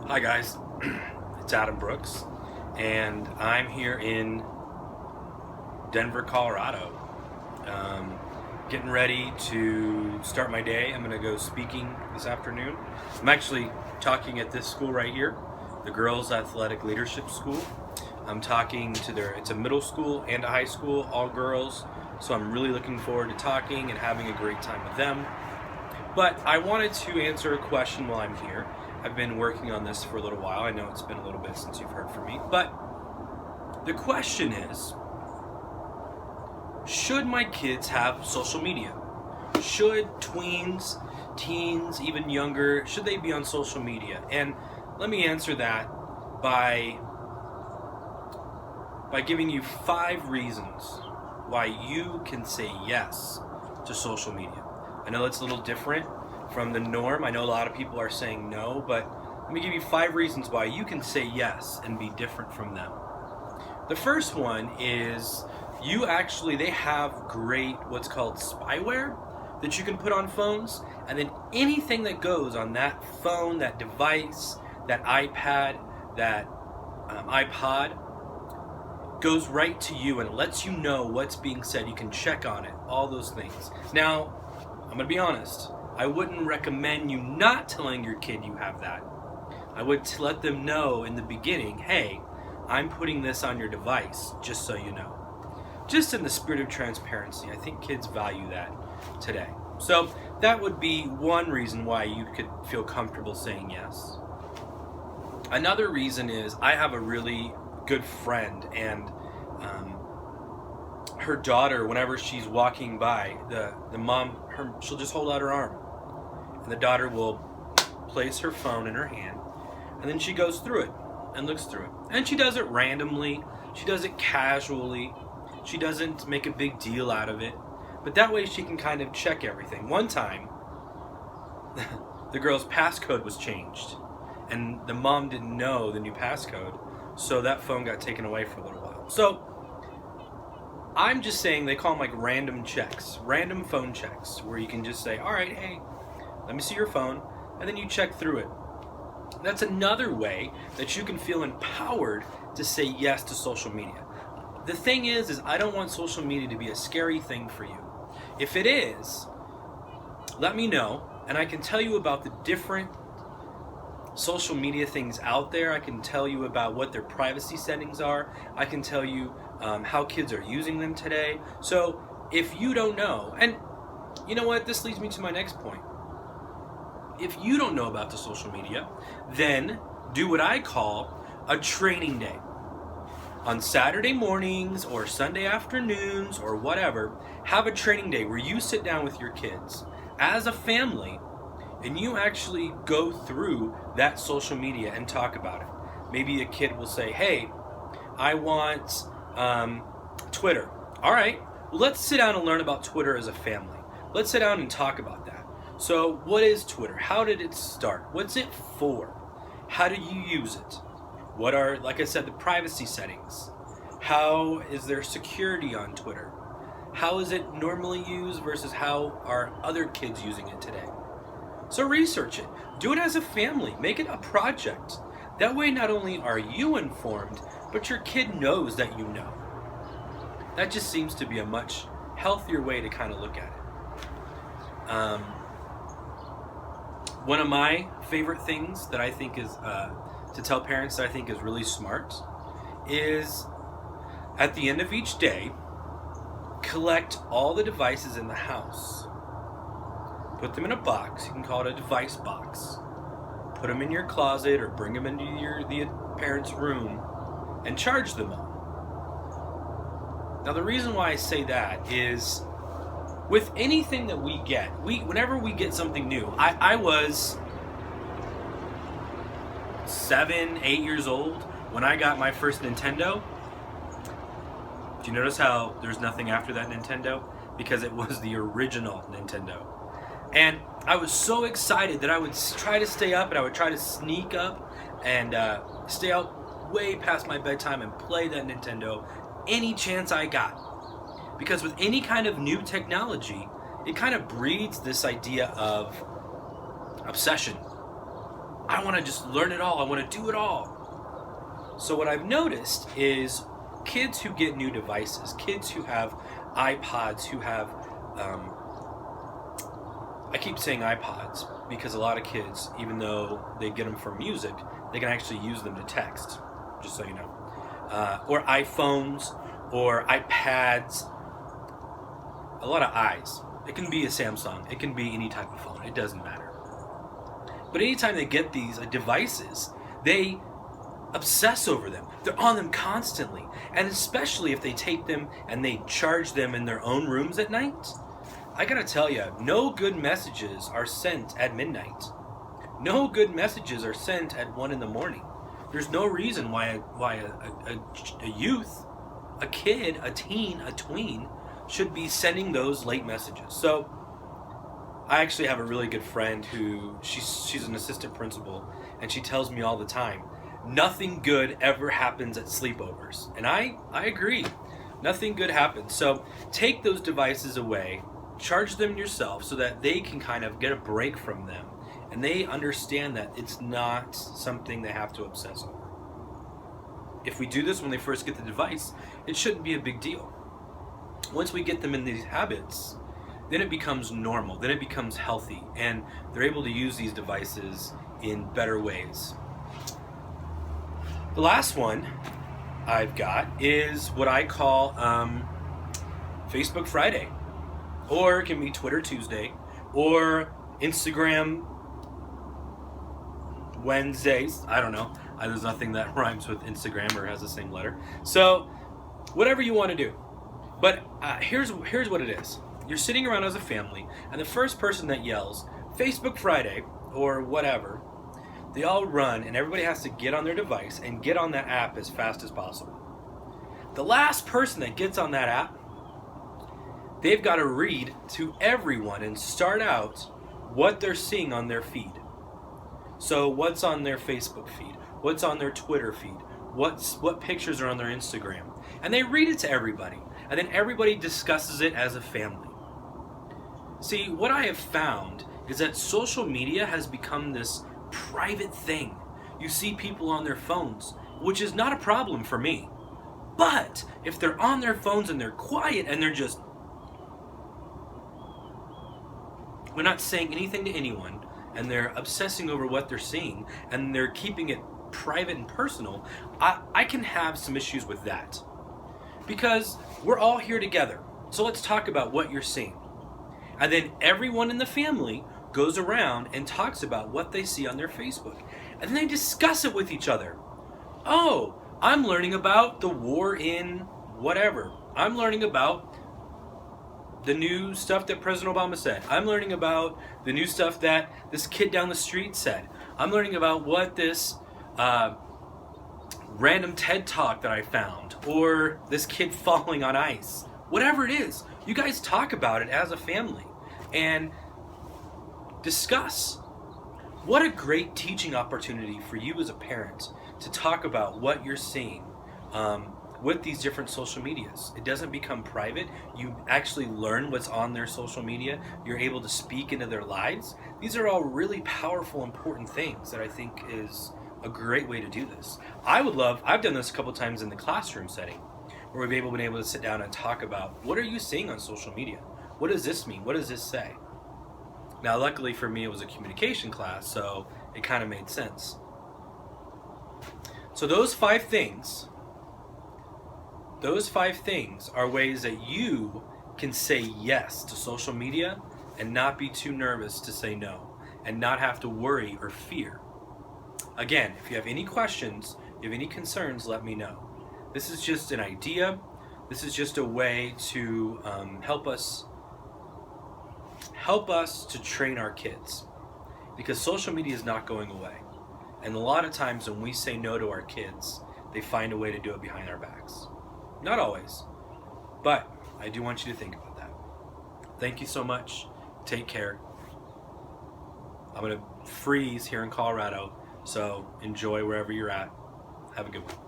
Hi guys, it's Adam Brooks, and I'm here in Denver, Colorado. Getting ready to start my day. I'm going to go speaking this afternoon. I'm actually talking at this school right here, the Girls Athletic Leadership School. I'm talking to it's a middle school and a high school, all girls, so I'm really looking forward to talking and having a great time with them. But I wanted to answer a question while I'm here. I've been working on this for a little while. I know it's been a little bit since you've heard from me. But the question is, should my kids have social media? Should tweens, teens, even younger, should they be on social media? And let me answer that by giving you 5 reasons why you can say yes to social media. I know it's a little different from the norm. I know a lot of people are saying no, but let me give you 5 reasons why you can say yes and be different from them. The first one is they have great what's called spyware that you can put on phones, and then anything that goes on that phone, that device, that iPad, that iPod goes right to you and it lets you know what's being said. You can check on it, all those things. Now, I'm going to be honest. I wouldn't recommend you not telling your kid you have that. I would let them know in the beginning, hey, I'm putting this on your device, just so you know. Just in the spirit of transparency. I think kids value that today. So that would be one reason why you could feel comfortable saying yes. Another reason is I have a really good friend, and her daughter, whenever she's walking by, the mom, she'll just hold out her arm, and the daughter will place her phone in her hand, and then she goes through it and looks through it. And she does it randomly, she does it casually, she doesn't make a big deal out of it, but that way she can kind of check everything. One time, the girl's passcode was changed, and the mom didn't know the new passcode, so that phone got taken away for a little while. So I'm just saying, they call them like random checks, random phone checks, where you can just say, all right, hey, let me see your phone, and then you check through it. That's another way that you can feel empowered to say yes to social media. The thing is I don't want social media to be a scary thing for you. If it is, let me know, and I can tell you about the different social media things out there. I can tell you about what their privacy settings are. I can tell you how kids are using them today. So if you don't know, and you know what, this leads me to my next point. If you don't know about the social media, then do what I call a training day. On Saturday mornings or Sunday afternoons or whatever, have a training day where you sit down with your kids as a family and you actually go through that social media and talk about it. Maybe a kid will say, hey, I want Twitter. All right, well, let's sit down and learn about Twitter as a family. Let's sit down and talk about that. So what is Twitter? How did it start? What's it for? How do you use it? What are, like I said, the privacy settings? How is there security on Twitter? How is it normally used versus how are other kids using it today? So research it. Do it as a family. Make it a project. That way not only are you informed, but your kid knows that you know. That just seems to be a much healthier way to kind of look at it. One of my favorite things that I think is, to tell parents that I think is really smart, is at the end of each day, collect all the devices in the house. Put them in a box. You can call it a device box. Put them in your closet or bring them into the parent's room and charge them all. Now the reason why I say that is, with anything that we get, whenever we get something new, I was 7, 8 years old when I got my first Nintendo. Do you notice how there's nothing after that Nintendo? Because it was the original Nintendo. And I was so excited that I would try to stay up, and I would try to sneak up and stay out way past my bedtime and play that Nintendo any chance I got. Because with any kind of new technology, it kind of breeds this idea of obsession. I want to just learn it all. I want to do it all. So what I've noticed is kids who get new devices, kids who have iPods, who have, I keep saying iPods because a lot of kids, even though they get them for music, they can actually use them to text, just so you know. Or iPhones, or iPads, a lot of I's. It can be a Samsung, it can be any type of phone, it doesn't matter. But anytime they get these devices, they obsess over them. They're on them constantly. And especially if they take them and they charge them in their own rooms at night, I gotta tell you, no good messages are sent at midnight. No good messages are sent at 1 in the morning. There's no reason why a youth, a kid, a teen, a tween should be sending those late messages. So I actually have a really good friend who she's an assistant principal, and she tells me all the time, nothing good ever happens at sleepovers. And I agree. Nothing good happens. So take those devices away, charge them yourself so that they can kind of get a break from them, and they understand that it's not something they have to obsess over. If we do this when they first get the device, it shouldn't be a big deal. Once we get them in these habits, then it becomes normal, then it becomes healthy, and they're able to use these devices in better ways. The last one I've got is what I call Facebook Friday, or it can be Twitter Tuesday, or Instagram Wednesdays. I don't know. There's nothing that rhymes with Instagram or has the same letter. So whatever you want to do. But here's what it is. You're sitting around as a family, and the first person that yells Facebook Friday or whatever, they all run, and everybody has to get on their device and get on that app as fast as possible. The last person that gets on that app, they've got to read to everyone and start out what they're seeing on their feed. So what's on their Facebook feed? What's on their Twitter feed? What pictures are on their Instagram? And they read it to everybody. And then everybody discusses it as a family. See, what I have found is that social media has become this private thing. You see people on their phones, which is not a problem for me. But if they're on their phones and they're quiet and they're not saying anything to anyone, and they're obsessing over what they're seeing, and they're keeping it private and personal, I can have some issues with that. Because we're all here together. So let's talk about what you're seeing. And then everyone in the family goes around and talks about what they see on their Facebook. And then they discuss it with each other. Oh, I'm learning about the war in whatever. I'm learning about the new stuff that President Obama said. I'm learning about the new stuff that this kid down the street said. I'm learning about what this random TED Talk that I found, or this kid falling on ice. Whatever it is, you guys talk about it as a family and discuss. What a great teaching opportunity for you as a parent to talk about what you're seeing with these different social medias. It doesn't become private. You actually learn what's on their social media. You're able to speak into their lives. These are all really powerful, important things that I think is a great way to do this. I've done this a couple times in the classroom setting, where we've been able to sit down and talk about, what are you seeing on social media? What does this mean? What does this say? Now, luckily for me, it was a communication class, so it kind of made sense. So those five things are ways that you can say yes to social media and not be too nervous to say no, and not have to worry or fear. Again, if you have any questions, you have any concerns, let me know. This is just an idea. This is just a way to help us to train our kids, because social media is not going away. And a lot of times when we say no to our kids, they find a way to do it behind our backs. Not always, but I do want you to think about that. Thank you so much. Take care. I'm going to freeze here in Colorado, so enjoy wherever you're at. Have a good one.